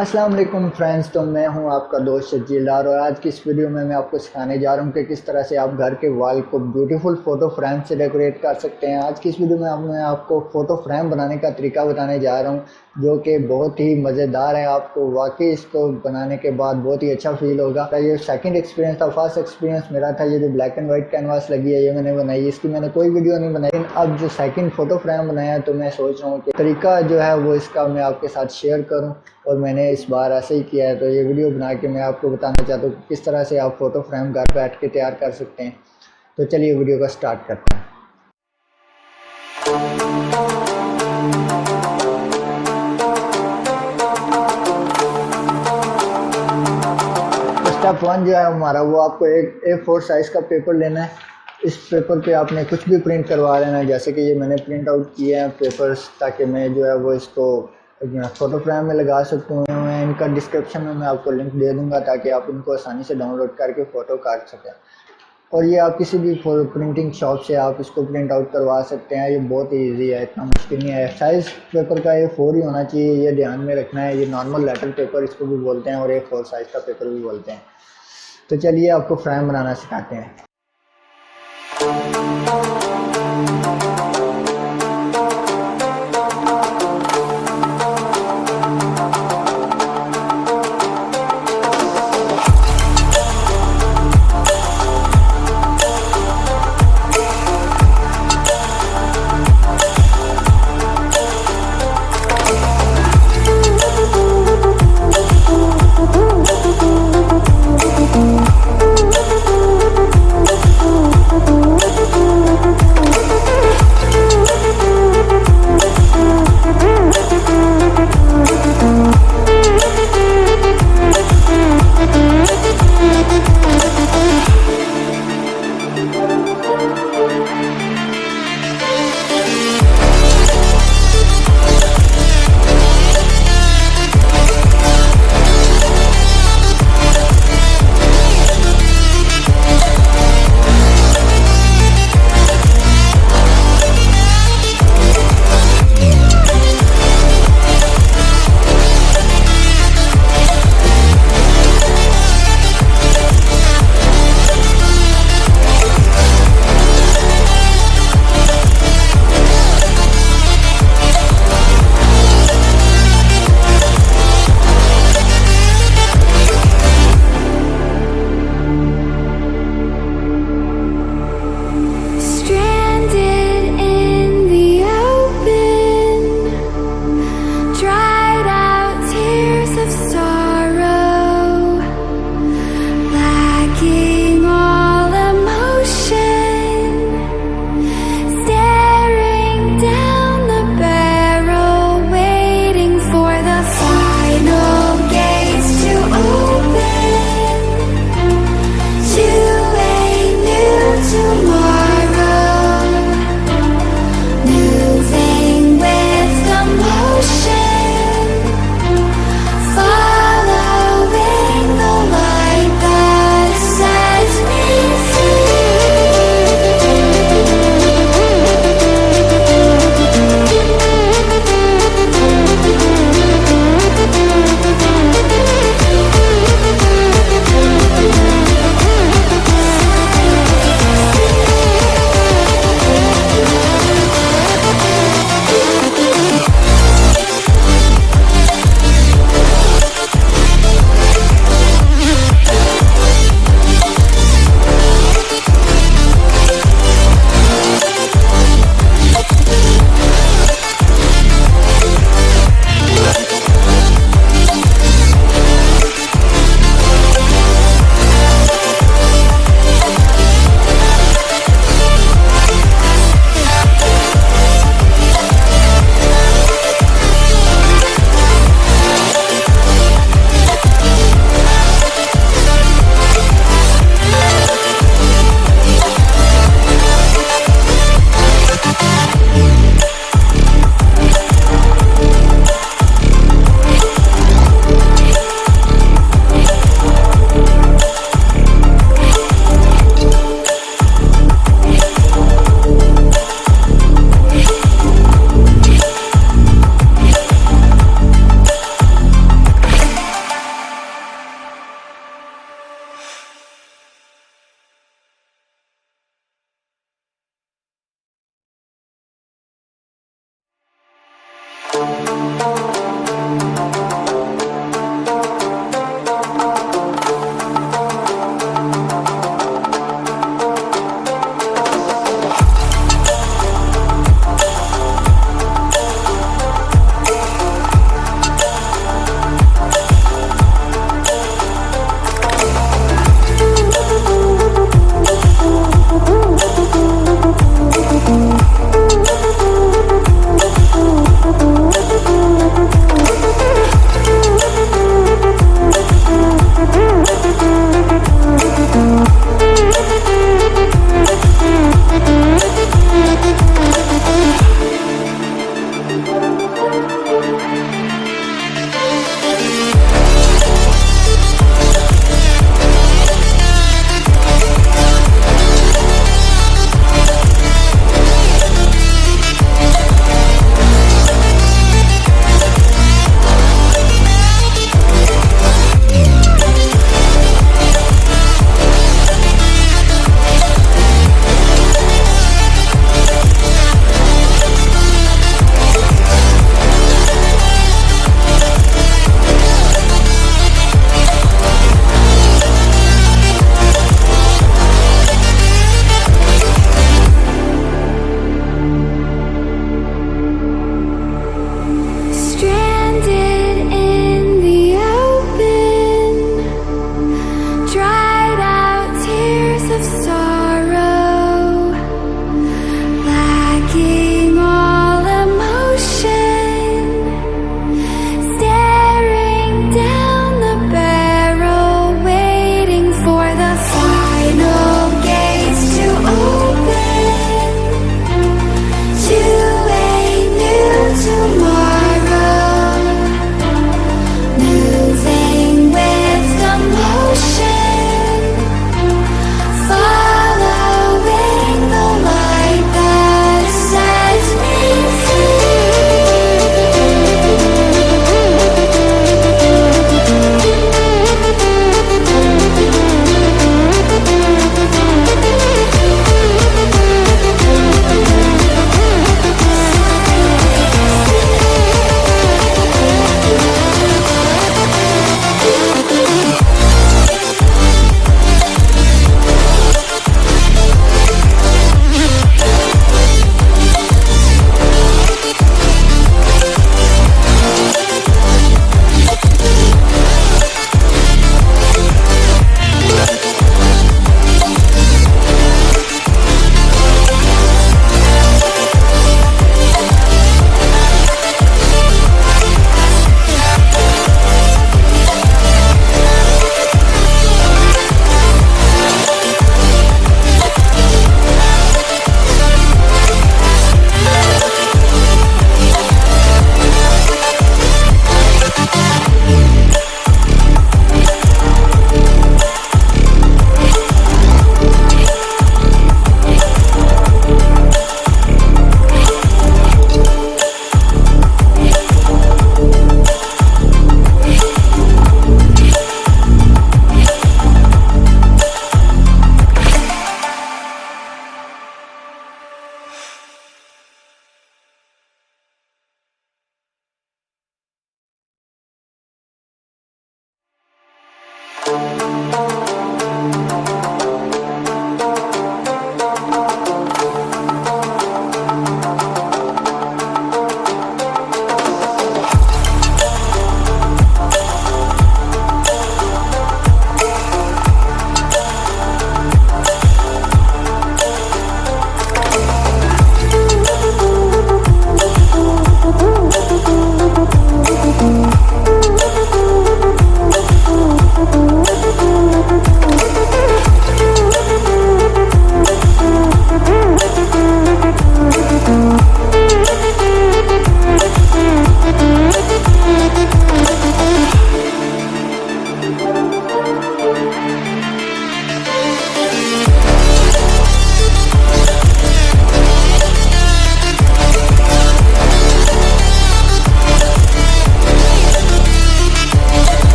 अस्सलाम वालेकुम फ्रेंड्स, तो मैं हूं आपका दोस्त सजील और आज की इस वीडियो में मैं आपको सिखाने जा रहा हूं कि किस तरह से आप घर के वॉल को ब्यूटीफुल फ़ोटो फ्रेम से डेकोरेट कर सकते हैं। आज की इस वीडियो में मैं आपको फ़ोटो फ्रेम बनाने का तरीका बताने जा रहा हूं जो कि बहुत ही मज़ेदार है। आपको वाकई इसको बनाने के बाद बहुत ही अच्छा फील होगा। ये सेकंड एक्सपीरियंस था। फर्स्ट एक्सपीरियंस मेरा था ये जो ब्लैक एंड वाइट कैनवास लगी है, ये मैंने बनाई। इसकी मैंने कोई वीडियो नहीं बनाई, लेकिन अब जो सेकंड फ़ोटो फ्रेम बनाया तो मैं सोच रहा हूँ कि तरीका जो है वो इसका मैं आपके साथ शेयर करूँ, और मैंने इस बार ऐसे ही किया है। तो ये वीडियो बना के मैं आपको बताना चाहता हूँ कि किस तरह से आप फ़ोटो फ्रेम घर बैठ के तैयार कर सकते हैं। तो चलिए वीडियो का स्टार्ट करते हैं। तो स्टेप वन जो है हमारा, वो आपको एक A4 साइज़ का पेपर लेना है। इस पेपर पे आपने कुछ भी प्रिंट करवा लेना है, जैसे कि ये मैंने प्रिंट आउट किए हैं पेपर्स, ताकि मैं जो है वो इसको फ़ोटो फ्रेम में लगा सकूँ। मैं इनका डिस्क्रिप्शन में मैं आपको लिंक दे दूँगा ताकि आप इनको आसानी से डाउनलोड करके फ़ोटो काट सकें। और ये आप किसी भी प्रिंटिंग शॉप से आप इसको प्रिंट आउट करवा सकते हैं। ये बहुत ही ईजी है, इतना मुश्किल नहीं है। साइज़ पेपर का A4 ही होना चाहिए, ये ध्यान में रखना है। ये नॉर्मल लेटर पेपर इसको भी बोलते हैं और A4 साइज़ का पेपर भी बोलते हैं। तो चलिए आपको फ्रेम बनाना सिखाते हैं।